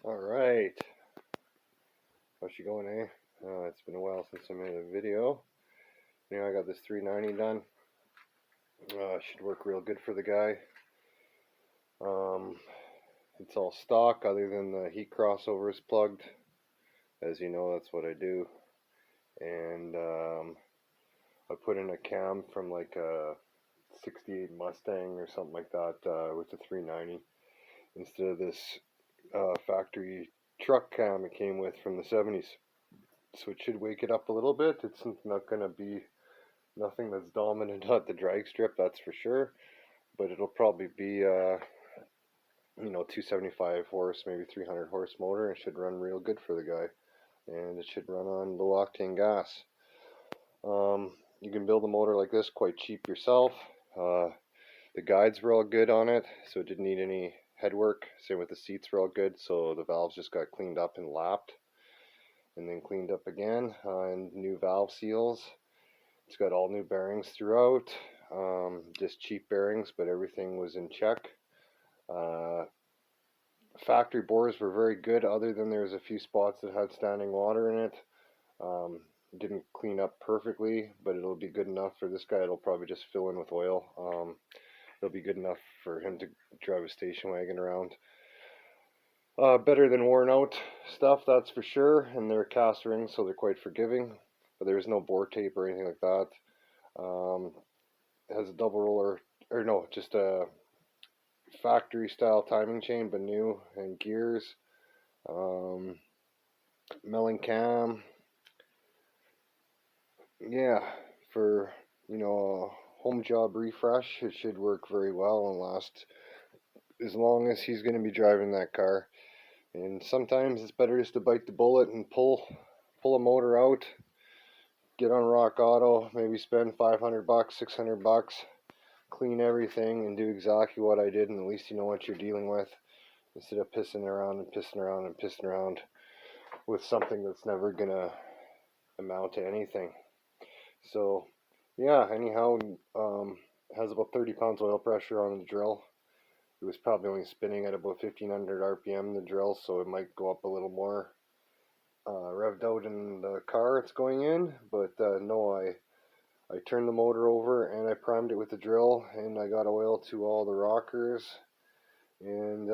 Alright, how's she going, eh? It's been a while since I made a video. I got this 390 done. Should work real good for the guy. It's all stock other than the heat crossover is plugged. As you know, that's what I do. And I put in a cam from like a 68 Mustang or something like that with the 390 instead of this factory truck cam it came with from the 70s. So it should wake it up a little bit. It's not going to be nothing that's dominant at the drag strip, that's for sure. But it'll probably be, 275 horse, maybe 300 horse motor. It should run real good for the guy. And it should run on low octane gas. You can build a motor like this quite cheap yourself. The guides were all good on it, so it didn't need any head work. Same with the seats were all good, so the valves just got cleaned up and lapped. And then cleaned up again, and new valve seals. It's got all new bearings throughout, just cheap bearings, but everything was in check. Factory bores were very good, other than there was a few spots that had standing water in it. Didn't clean up perfectly, but it'll be good enough for this guy. It'll probably just fill in with oil. It'll be good enough for him to drive a station wagon around. Better than worn out stuff, that's for sure, and they're cast rings, so they're quite forgiving, but there's no bore tape or anything like that. It has a double roller, or no, just a factory style timing chain, but new, and gears, milling cam. Yeah, for, a home job refresh, it should work very well and last as long as he's going to be driving that car. And sometimes it's better just to bite the bullet and pull a motor out, get on Rock Auto, maybe spend 500 bucks, 600 bucks, clean everything and do exactly what I did, and at least you know what you're dealing with, instead of pissing around and pissing around and pissing around with something that's never gonna amount to anything. So yeah, anyhow, has about 30 pounds oil pressure on the drill. It was probably only spinning at about 1500 RPM, the drill, so it might go up a little more revved out in the car it's going in. But no, I turned the motor over and I primed it with the drill, and I got oil to all the rockers, and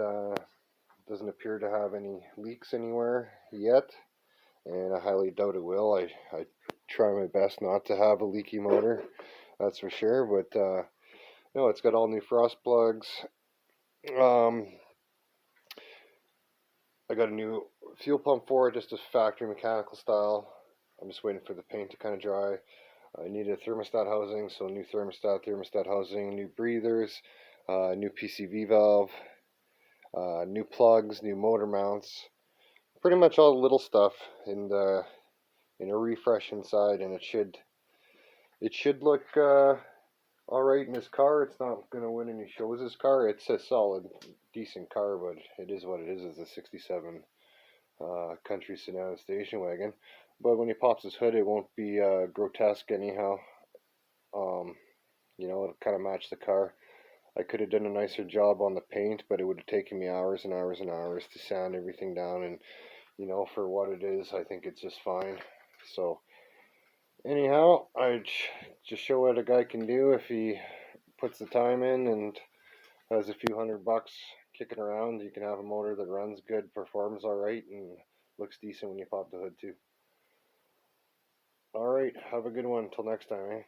doesn't appear to have any leaks anywhere yet, and I highly doubt it will. I try my best not to have a leaky motor, that's for sure. But no, it's got all new frost plugs. I got a new fuel pump for it, just a factory mechanical style. I'm just waiting for the paint to kind of dry. I needed a thermostat housing, so new thermostat housing, new breathers, new PCV valve, new plugs, new motor mounts. Pretty much all the little stuff in a refresh inside, and it should look all right in this car. It's not going to win any shows, this car. It's a solid, decent car, but it is what it is. It's a 67 country sedan station wagon. But when he pops his hood, it won't be grotesque anyhow. It'll kind of match the car. I could have done a nicer job on the paint, but it would have taken me hours and hours and hours to sand everything down. And, for what it is, I think it's just fine. So, anyhow, I just show what a guy can do if he puts the time in and has a few $100 kicking around. You can have a motor that runs good, performs alright, and looks decent when you pop the hood too. Alright, have a good one. Until next time, eh?